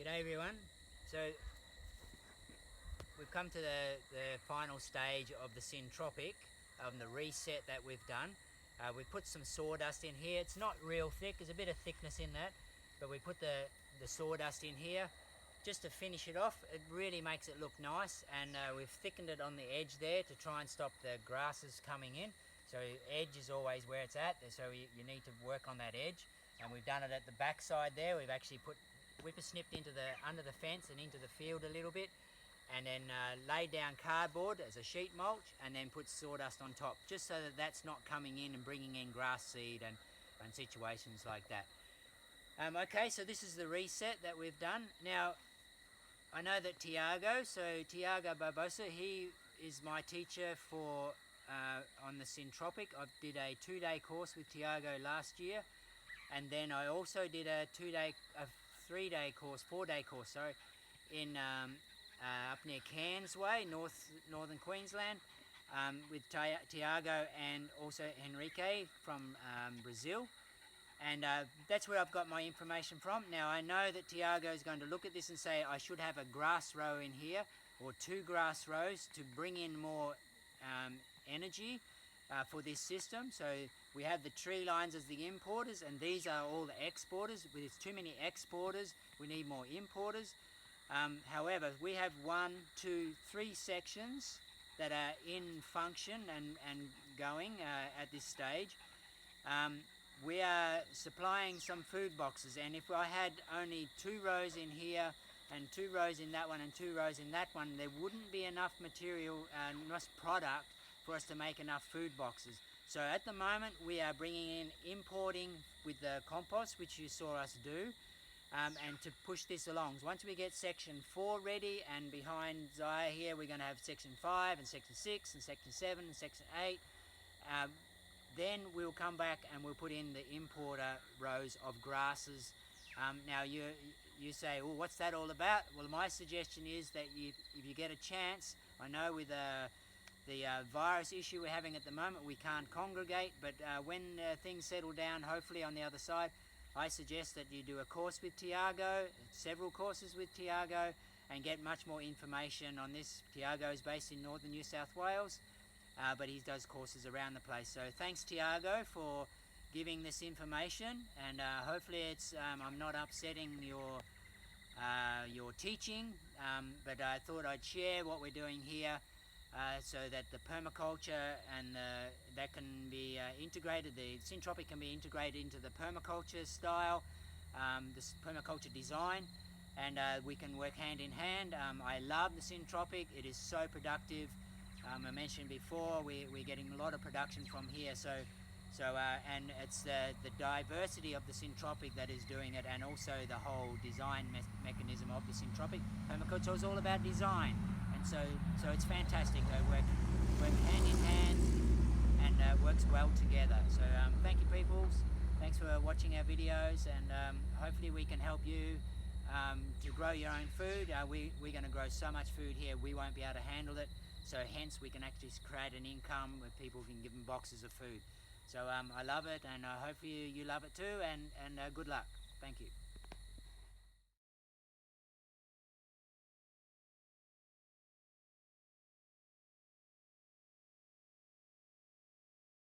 G'day everyone. So we've come to the final stage of the Syntropic, the reset that we've done. We put some sawdust in here. It's not real thick, there's a bit of thickness in that, but we put the sawdust in here just to finish it off. It really makes it look nice, and we've thickened it on the edge there to try and stop the grasses coming in. So edge is always where it's at, so you need to work on that edge. And we've done it at the back side there. We've actually put whippersnipped into under the fence and into the field a little bit, and then laid down cardboard as a sheet mulch, and then put sawdust on top, just so that that's not coming in and bringing in grass seed and situations like that. Okay, so this is the reset that we've done. Now, I know that Tiago Barbosa, he is my teacher for on the Syntropic. I did a 2-day course with Tiago last year, and then I also did a 4-day course, sorry, in up near Cairns Way, northern Queensland, with Tiago and also Henrique from Brazil. And that's where I've got my information from. Now, I know that Tiago is going to look at this and say I should have a grass row in here, or 2 grass rows, to bring in more energy for this system. So we have the tree lines as the importers, and these are all the exporters. There's too many exporters, we need more importers. However, we have 1, 2, 3 sections that are in function and going at this stage. We are supplying some food boxes, and if I had only 2 rows in here and 2 rows in that one and 2 rows in that one, there wouldn't be enough material and enough product for us to make enough food boxes. So at the moment we are bringing in importing with the compost, which you saw us do, and to push this along. Once we get section 4 ready, and behind Zaya here we're going to have section 5 and section 6 and section 7 and section 8, then we'll come back and we'll put in the importer rows of grasses. Now you say, well, what's that all about? Well, my suggestion is that if you get a chance, I know with the virus issue we're having at the moment, we can't congregate, but when things settle down, hopefully on the other side, I suggest that you do a course with Tiago, several courses with Tiago, and get much more information on this. Tiago is based in northern New South Wales, but he does courses around the place. So thanks, Tiago, for giving this information, and hopefully it's I'm not upsetting your teaching, but I thought I'd share what we're doing here, so that the permaculture and that can be integrated, the Syntropic can be integrated into the permaculture style, this permaculture design, and we can work hand in hand. I love the Syntropic, it is so productive. I mentioned before, we're getting a lot of production from here, so and it's the diversity of the Syntropic that is doing it, and also the whole design mechanism of the Syntropic. Permaculture is all about design, and so it's fantastic. They work hand in hand, and works well together. So thank you, peoples. Thanks for watching our videos, and hopefully we can help you to grow your own food. We're going to grow so much food here, we won't be able to handle it. So hence we can actually create an income where people can give them boxes of food. So I love it, and hopefully you love it too, and good luck. Thank you.